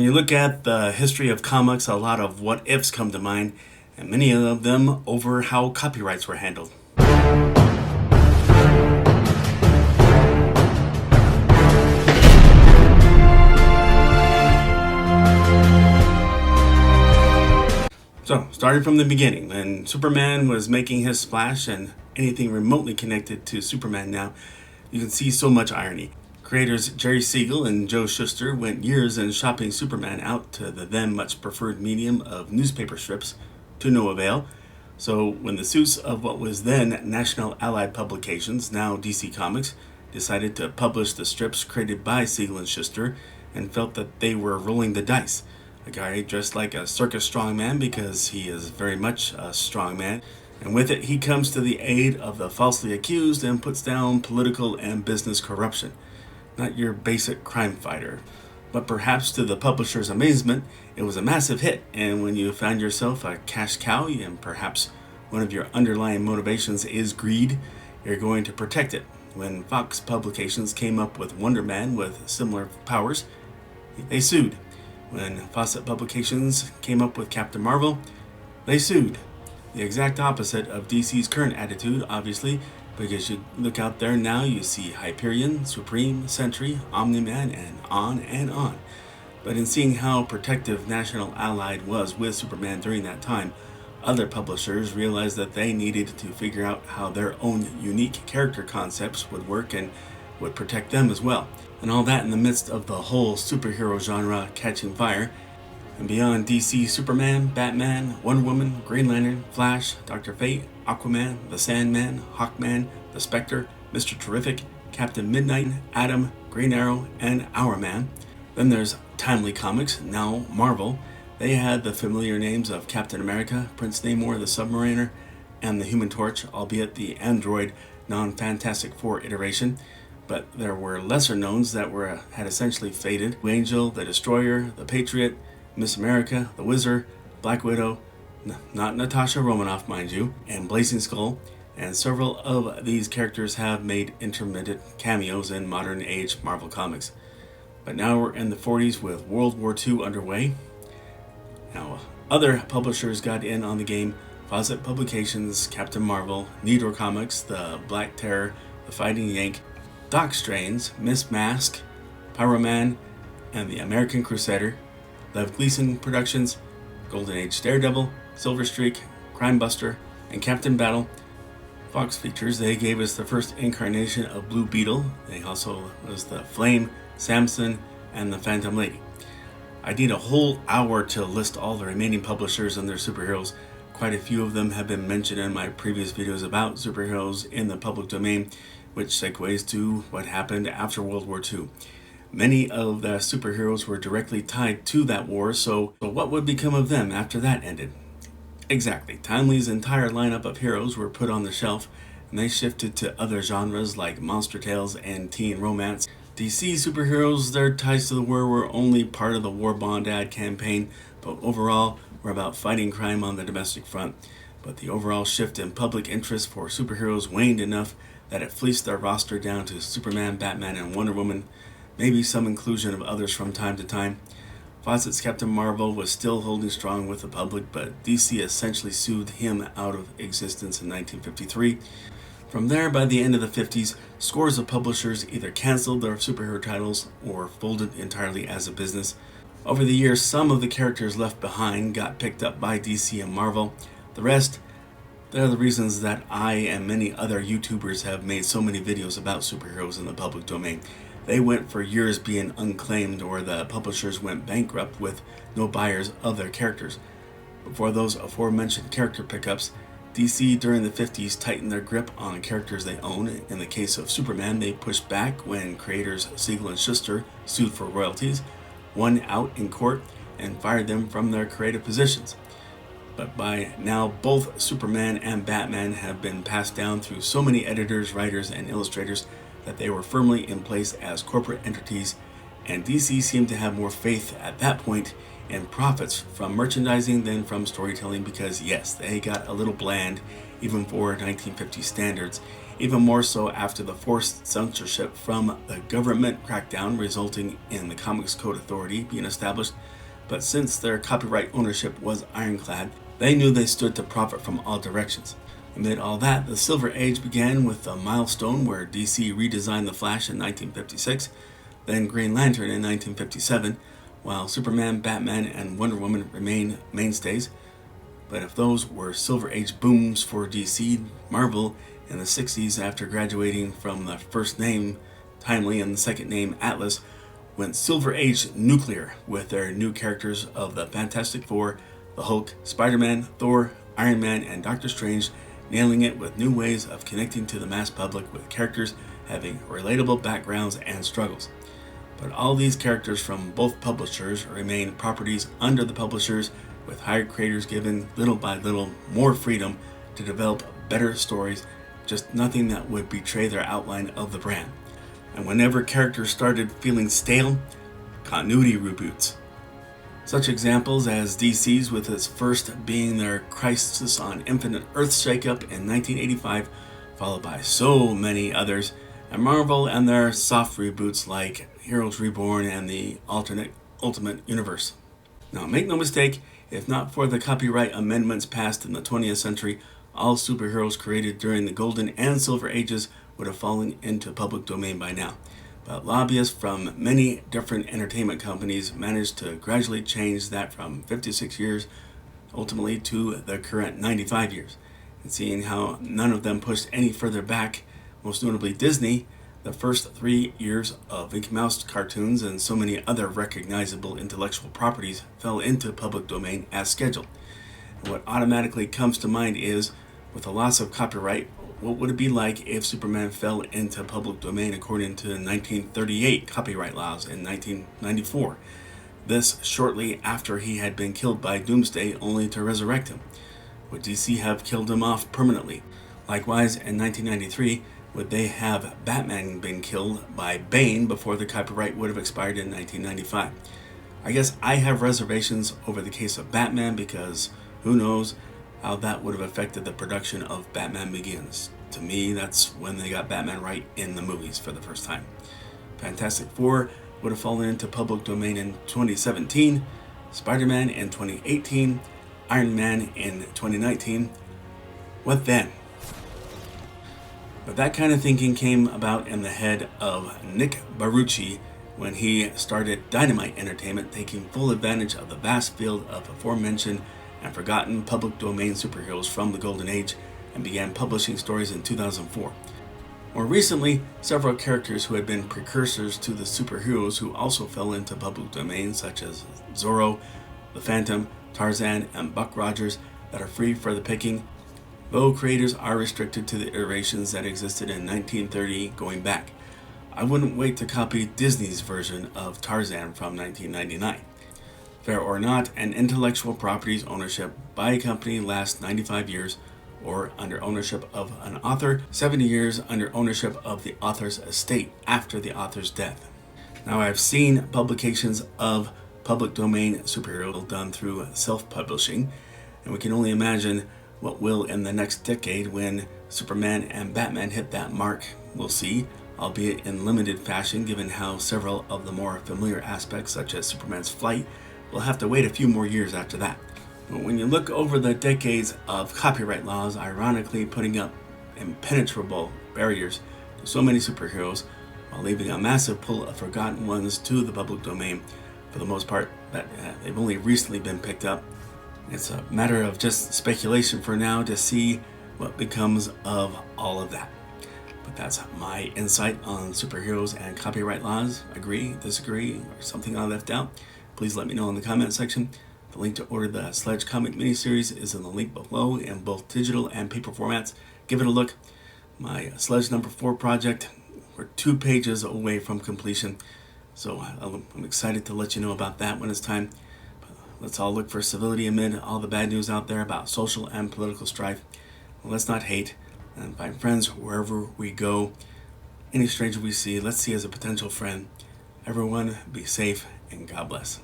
When you look at the history of comics, a lot of what ifs come to mind, and many of them over how copyrights were handled. So, starting from the beginning, when Superman was making his splash and anything remotely connected to Superman now, you can see so much irony. Creators Jerry Siegel and Joe Shuster went years in shopping Superman out to the then much preferred medium of newspaper strips, to no avail. So when the suits of what was then National Allied Publications, now DC Comics, decided to publish the strips created by Siegel and Shuster and felt that they were rolling the dice, a guy dressed like a circus strongman because he is very much a strongman, and with it he comes to the aid of the falsely accused and puts down political and business corruption. Not your basic crime fighter. But perhaps to the publisher's amazement, it was a massive hit, and when you found yourself a cash cow and perhaps one of your underlying motivations is greed, you're going to protect it. When Fox Publications came up with Wonder Man with similar powers, they sued. When Fawcett Publications came up with Captain Marvel, they sued. The exact opposite of DC's current attitude, obviously, because you look out there now, you see Hyperion, Supreme, Sentry, Omni-Man, and on and on. But in seeing how protective National Allied was with Superman during that time, other publishers realized that they needed to figure out how their own unique character concepts would work and would protect them as well. And all that in the midst of the whole superhero genre catching fire. And beyond DC, Superman, Batman, Wonder Woman, Green Lantern, Flash, Dr. Fate, Aquaman, the Sandman, Hawkman, the Spectre, Mr. Terrific, Captain Midnight, Atom, Green Arrow, and Our Man. Then there's Timely Comics, now Marvel. They had the familiar names of Captain America, Prince Namor the Submariner, and the Human Torch, albeit the Android non-Fantastic Four iteration. But there were lesser knowns that had essentially faded. Angel, the Destroyer, the Patriot, Miss America, the Wizard, Black Widow, not Natasha Romanoff, mind you, and Blazing Skull, and several of these characters have made intermittent cameos in modern age Marvel Comics. But now we're in the 40s with World War II underway. Now, other publishers got in on the game: Fawcett Publications, Captain Marvel, Nidor Comics, the Black Terror, the Fighting Yank, Doc Strange, Miss Mask, Pyroman, and the American Crusader, Lev Gleason Productions, Golden Age Daredevil, Silver Streak, Crime Buster, and Captain Battle. Fox Features, they gave us the first incarnation of Blue Beetle. They also was the Flame, Samson, and the Phantom Lady. I need a whole hour to list all the remaining publishers and their superheroes. Quite a few of them have been mentioned in my previous videos about superheroes in the public domain, which segues to what happened after World War II. Many of the superheroes were directly tied to that war, so what would become of them after that ended? Exactly. Timely's entire lineup of heroes were put on the shelf, and they shifted to other genres like monster tales and teen romance. DC superheroes, their ties to the war were only part of the war bond ad campaign, but overall were about fighting crime on the domestic front. But the overall shift in public interest for superheroes waned enough that it fleeced their roster down to Superman, Batman, and Wonder Woman, maybe some inclusion of others from time to time. Fawcett's Captain Marvel was still holding strong with the public, but DC essentially sued him out of existence in 1953. From there, by the end of the 50s, scores of publishers either canceled their superhero titles or folded entirely as a business. Over the years, some of the characters left behind got picked up by DC and Marvel. The rest, they're the reasons that I and many other YouTubers have made so many videos about superheroes in the public domain. They went for years being unclaimed, or the publishers went bankrupt with no buyers of their characters. Before those aforementioned character pickups, DC during the 50s tightened their grip on characters they own. In the case of Superman, they pushed back when creators Siegel and Shuster sued for royalties, won out in court, and fired them from their creative positions. But by now, both Superman and Batman have been passed down through so many editors, writers, and illustrators that they were firmly in place as corporate entities, and DC seemed to have more faith at that point in profits from merchandising than from storytelling, because yes, they got a little bland even for 1950 standards even more so after the forced censorship from the government crackdown resulting in the Comics Code Authority being established. But since their copyright ownership was ironclad, they knew they stood to profit from all directions. Amid all that, the Silver Age began with a milestone where DC redesigned The Flash in 1956, then Green Lantern in 1957, while Superman, Batman, and Wonder Woman remain mainstays. But if those were Silver Age booms for DC, Marvel in the 60s, after graduating from the first name Timely and the second name Atlas, went Silver Age nuclear with their new characters of the Fantastic Four, the Hulk, Spider-Man, Thor, Iron Man, and Doctor Strange, nailing it with new ways of connecting to the mass public with characters having relatable backgrounds and struggles. But all these characters from both publishers remain properties under the publishers, with hired creators given little by little more freedom to develop better stories, just nothing that would betray their outline of the brand. And whenever characters started feeling stale, continuity reboots. Such examples as DC's, with its first being their Crisis on Infinite Earths shakeup in 1985, followed by so many others, and Marvel and their soft reboots like Heroes Reborn and the alternate Ultimate Universe. Now, make no mistake, if not for the copyright amendments passed in the 20th century, all superheroes created during the Golden and Silver Ages would have fallen into public domain by now. But lobbyists from many different entertainment companies managed to gradually change that from 56 years ultimately to the current 95 years. And seeing how none of them pushed any further back, most notably Disney, the first 3 years of Mickey Mouse cartoons and so many other recognizable intellectual properties fell into public domain as scheduled. And what automatically comes to mind is, with the loss of copyright, what would it be like if Superman fell into public domain according to 1938 copyright laws in 1994? This shortly after he had been killed by Doomsday only to resurrect him. Would DC have killed him off permanently? Likewise, in 1993, would they have Batman been killed by Bane before the copyright would have expired in 1995? I guess I have reservations over the case of Batman because who knows how that would have affected the production of Batman Begins. To me, that's when they got Batman right in the movies for the first time. Fantastic Four would have fallen into public domain in 2017, Spider-Man in 2018, Iron Man in 2019. What then? But that kind of thinking came about in the head of Nick Barucci when he started Dynamite Entertainment, taking full advantage of the vast field of aforementioned and forgotten public domain superheroes from the Golden Age, and began publishing stories in 2004. More recently, several characters who had been precursors to the superheroes who also fell into public domain, such as Zorro, the Phantom, Tarzan, and Buck Rogers, that are free for the picking, though creators are restricted to the iterations that existed in 1930 going back. I wouldn't wait to copy Disney's version of Tarzan from 1999. Fair or not, an intellectual property's ownership by a company lasts 95 years, or under ownership of an author, 70 years under ownership of the author's estate after the author's death. Now, I've seen publications of public domain superheroes done through self-publishing, and we can only imagine what will in the next decade when Superman and Batman hit that mark. We'll see, albeit in limited fashion, given how several of the more familiar aspects, such as Superman's flight, will have to wait a few more years after that. But when you look over the decades of copyright laws ironically putting up impenetrable barriers to so many superheroes, while leaving a massive pool of forgotten ones to the public domain, for the most part, that they've only recently been picked up, it's a matter of just speculation for now to see what becomes of all of that. But that's my insight on superheroes and copyright laws. Agree, disagree, or something I left out? Please let me know in the comment section. The link to order the Sledge comic miniseries is in the link below in both digital and paper formats. Give it a look. My Sledge number 4 project, we're 2 pages away from completion. So I'm excited to let you know about that when it's time. But let's all look for civility amid all the bad news out there about social and political strife. Well, let's not hate and find friends wherever we go. Any stranger we see, let's see as a potential friend. Everyone be safe and God bless.